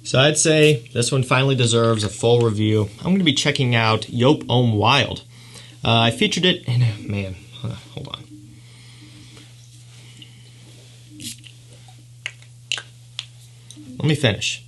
So I'd say this one finally deserves a full review. I'm going to be checking out Joop Homme Wild. I featured it in, man, hold on. Let me finish.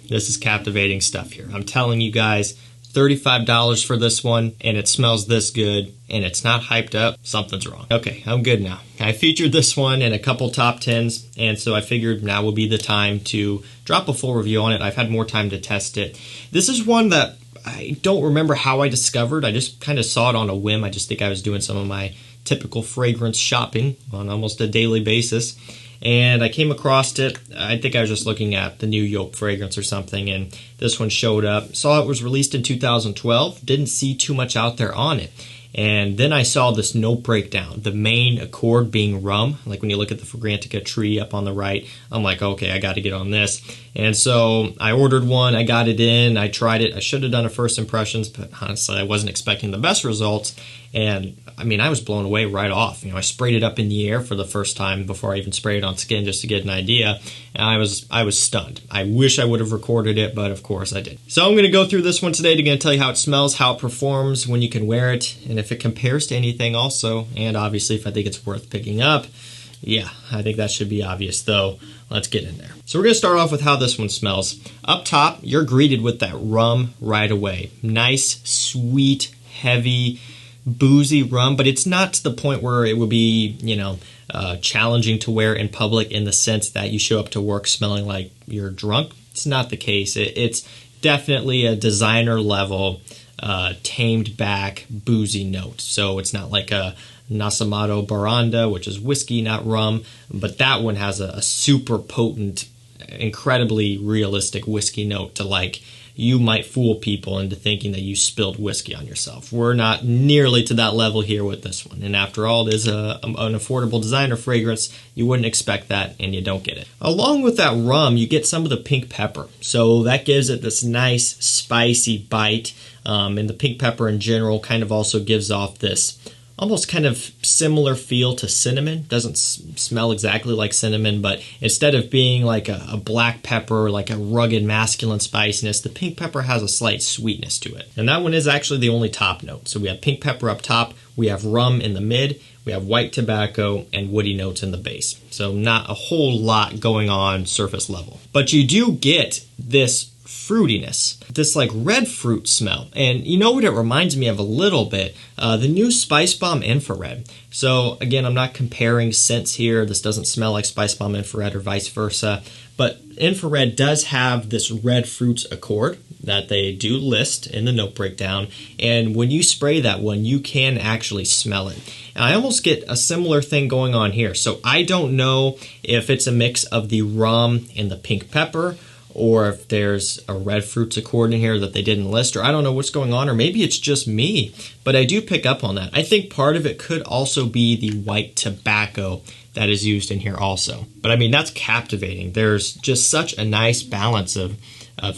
This is captivating stuff here. I'm telling you guys, $35 for this one, and it smells this good, and it's not hyped up. Something's wrong. Okay, I'm good now. I featured this one in a couple top 10s, and so I figured now would be the time to drop a full review on it. I've had more time to test it. This is one that I don't remember how I discovered. I just kind of saw it on a whim. I just think I was doing some of my typical fragrance shopping on almost a daily basis. And I came across it. I think I was just looking at the new Joop fragrance or something, and this one showed up. Saw it was released in 2012. Didn't see too much out there on it. And then I saw this note breakdown, the main accord being rum. Like when you look at the Fragrantica tree up on the right, I'm like, okay, I got to get on this. And so I ordered one, I got it in, I tried it. I should have done a first impressions, but honestly, I wasn't expecting the best results. And I mean, I was blown away right off. You know, I sprayed it up in the air for the first time before I even sprayed it on skin just to get an idea. And I was stunned. I wish I would have recorded it, but of course I did. So I'm going to go through this one today to tell you how it smells, how it performs, when you can wear it, and if it compares to anything also, and obviously if I think it's worth picking up. Yeah, I think that should be obvious, though. Let's get in there. So we're going to start off with how this one smells. Up top, you're greeted with that rum right away. Nice, sweet, heavy, boozy rum, but it's not to the point where it would be, you know, challenging to wear in public in the sense that you show up to work smelling like you're drunk. It's not the case. It's definitely a designer level, tamed back, boozy note. So it's not like a Nasamato Baranda, which is whiskey, not rum, but that one has a super potent, incredibly realistic whiskey note to, like, you might fool people into thinking that you spilled whiskey on yourself. We're not nearly to that level here with this one. And after all, it is an affordable designer fragrance. You wouldn't expect that, and you don't get it. Along with that rum, you get some of the pink pepper. So that gives it this nice, spicy bite. And the pink pepper in general kind of also gives off this almost kind of similar feel to cinnamon. Doesn't smell exactly like cinnamon, but instead of being like a black pepper, like a rugged masculine spiciness, the pink pepper has a slight sweetness to it. And that one is actually the only top note. So we have pink pepper up top, we have rum in the mid, we have white tobacco, and woody notes in the base. So not a whole lot going on surface level. But you do get this fruitiness, this like red fruit smell. And you know what it reminds me of a little bit? The new Spice Bomb Infrared. So again, I'm not comparing scents here. This doesn't smell like Spice Bomb Infrared or vice versa. But Infrared does have this red fruits accord that they do list in the note breakdown. And when you spray that one, you can actually smell it. And I almost get a similar thing going on here. So I don't know if it's a mix of the rum and the pink pepper, or if there's a red fruits accord in here that they didn't list, or I don't know what's going on, or maybe it's just me, but I do pick up on that. I think part of it could also be the white tobacco that is used in here also. But I mean, that's captivating. There's just such a nice balance of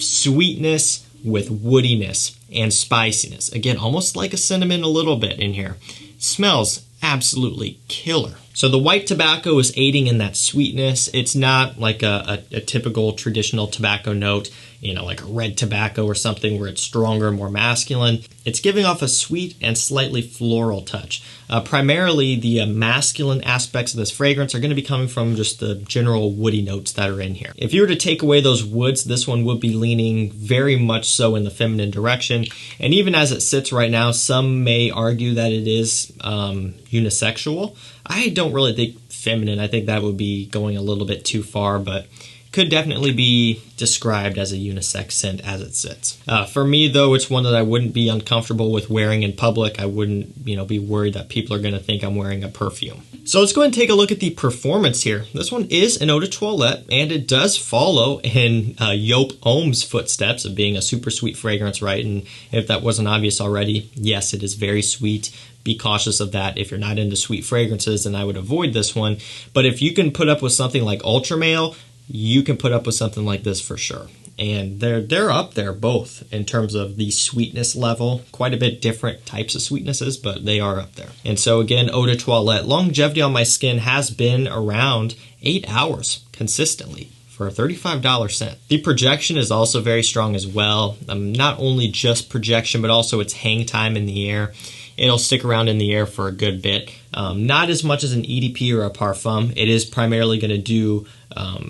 sweetness with woodiness and spiciness. Again, almost like a cinnamon a little bit in here. It smells absolutely killer. So the white tobacco is aiding in that sweetness. It's not like a typical traditional tobacco note, you know, like a red tobacco or something where it's stronger, more masculine. It's giving off a sweet and slightly floral touch. Primarily, the masculine aspects of this fragrance are going to be coming from just the general woody notes that are in here. If you were to take away those woods, this one would be leaning very much so in the feminine direction. And even as it sits right now, some may argue that it is unisexual. I don't really think feminine. I think that would be going a little bit too far, but could definitely be described as a unisex scent as it sits. For me, though, it's one that I wouldn't be uncomfortable with wearing in public. I wouldn't, be worried that people are going to think I'm wearing a perfume. So let's go ahead and take a look at the performance here. This one is an eau de toilette, and it does follow in Joop Homme's footsteps of being a super sweet fragrance, right? And if that wasn't obvious already, yes, it is very sweet. Be cautious of that. If you're not into sweet fragrances, then I would avoid this one. But if you can put up with something like Ultra Male, you can put up with something like this for sure. And they're up there both in terms of the sweetness level. Quite a bit different types of sweetnesses, but they are up there. And so again, eau de toilette. Longevity on my skin has been around 8 hours consistently for a $35 scent. The projection is also very strong as well. Not only just projection, but also its hang time in the air. It'll stick around in the air for a good bit. Not as much as an EDP or a Parfum. It is primarily going to do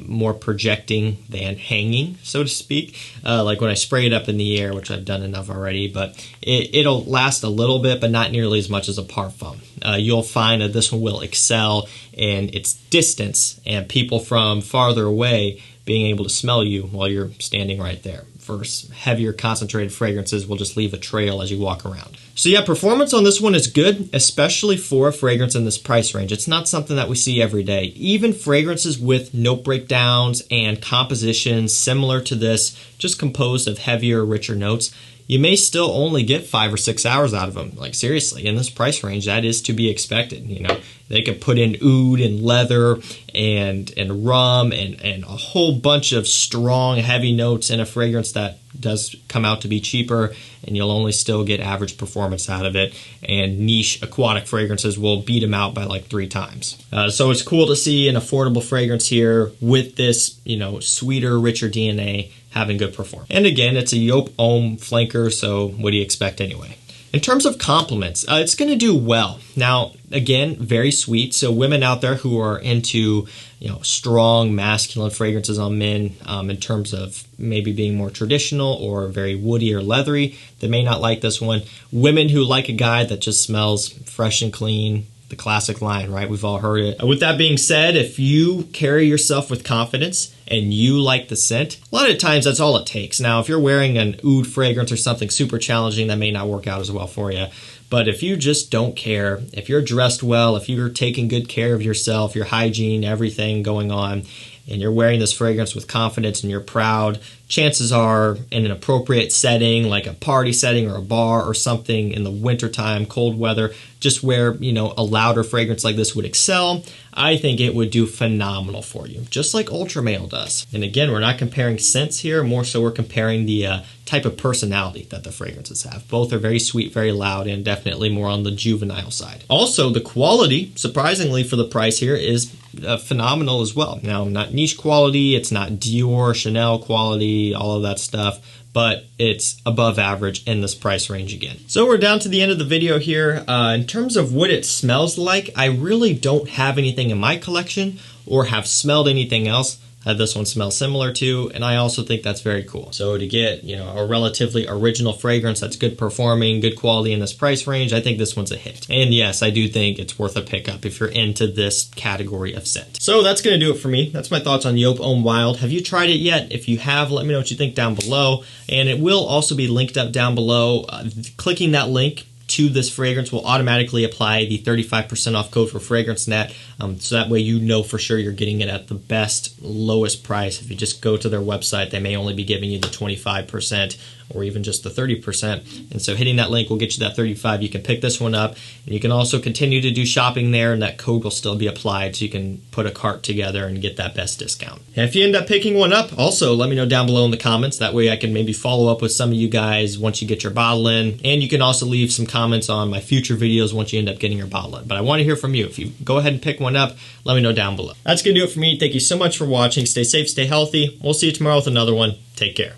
more projecting than hanging, so to speak. Like when I spray it up in the air, which I've done enough already, but it'll last a little bit, but not nearly as much as a Parfum. You'll find that this one will excel in its distance and people from farther away being able to smell you while you're standing right there. Versus heavier concentrated fragrances will just leave a trail as you walk around. So yeah, performance on this one is good, especially for a fragrance in this price range. It's not something that we see every day. Even fragrances with note breakdowns and compositions similar to this, just composed of heavier, richer notes, you may still only get 5 or 6 hours out of them. Like seriously, in this price range, that is to be expected. You know, they could put in oud and leather and rum and a whole bunch of strong, heavy notes in a fragrance that does come out to be cheaper, and you'll only still get average performance out of it. And niche aquatic fragrances will beat them out by like 3 times. So it's cool to see an affordable fragrance here with this, you know, sweeter, richer DNA having good performance. And again, it's a Joop Homme flanker, so what do you expect anyway? In terms of compliments, it's going to do well. Now, again, very sweet. So women out there who are into, you know, strong masculine fragrances on men, in terms of maybe being more traditional or very woody or leathery, they may not like this one. Women who like a guy that just smells fresh and clean, the classic line, right? We've all heard it. With that being said, if you carry yourself with confidence and you like the scent, a lot of times that's all it takes. Now, if you're wearing an oud fragrance or something super challenging, that may not work out as well for you. But if you just don't care, if you're dressed well, if you're taking good care of yourself, your hygiene, everything going on, and you're wearing this fragrance with confidence and you're proud, chances are in an appropriate setting, like a party setting or a bar or something in the wintertime, cold weather, just where, you know, a louder fragrance like this would excel, I think it would do phenomenal for you, just like Ultra Male does. And again, we're not comparing scents here, more so we're comparing the type of personality that the fragrances have. Both are very sweet, very loud, and definitely more on the juvenile side. Also, the quality, surprisingly for the price here, is phenomenal as well. Now, not niche quality, it's not Dior, Chanel quality, all of that stuff, but it's above average in this price range again. So we're down to the end of the video here. In terms of what it smells like, I really don't have anything in my collection or have smelled anything else that this one smells similar to, and I also think that's very cool. So to get, you know, a relatively original fragrance that's good performing, good quality in this price range, I think this one's a hit. And yes, I do think it's worth a pickup if you're into this category of scent. So that's gonna do it for me. That's my thoughts on Joop Homme Wild. Have you tried it yet? If you have, let me know what you think down below. And it will also be linked up down below. Clicking that link to this fragrance will automatically apply the 35% off code for FragranceNet, so that way you know for sure you're getting it at the best, lowest price. If you just go to their website, they may only be giving you the 25% or even just the 30%. And so hitting that link will get you that 35. You can pick this one up, and you can also continue to do shopping there, and that code will still be applied, so you can put a cart together and get that best discount. And if you end up picking one up, also let me know down below in the comments. That way I can maybe follow up with some of you guys once you get your bottle in. And you can also leave some comments on my future videos once you end up getting your bottle in. But I want to hear from you. If you go ahead and pick one up, let me know down below. That's going to do it for me. Thank you so much for watching. Stay safe, stay healthy. We'll see you tomorrow with another one. Take care.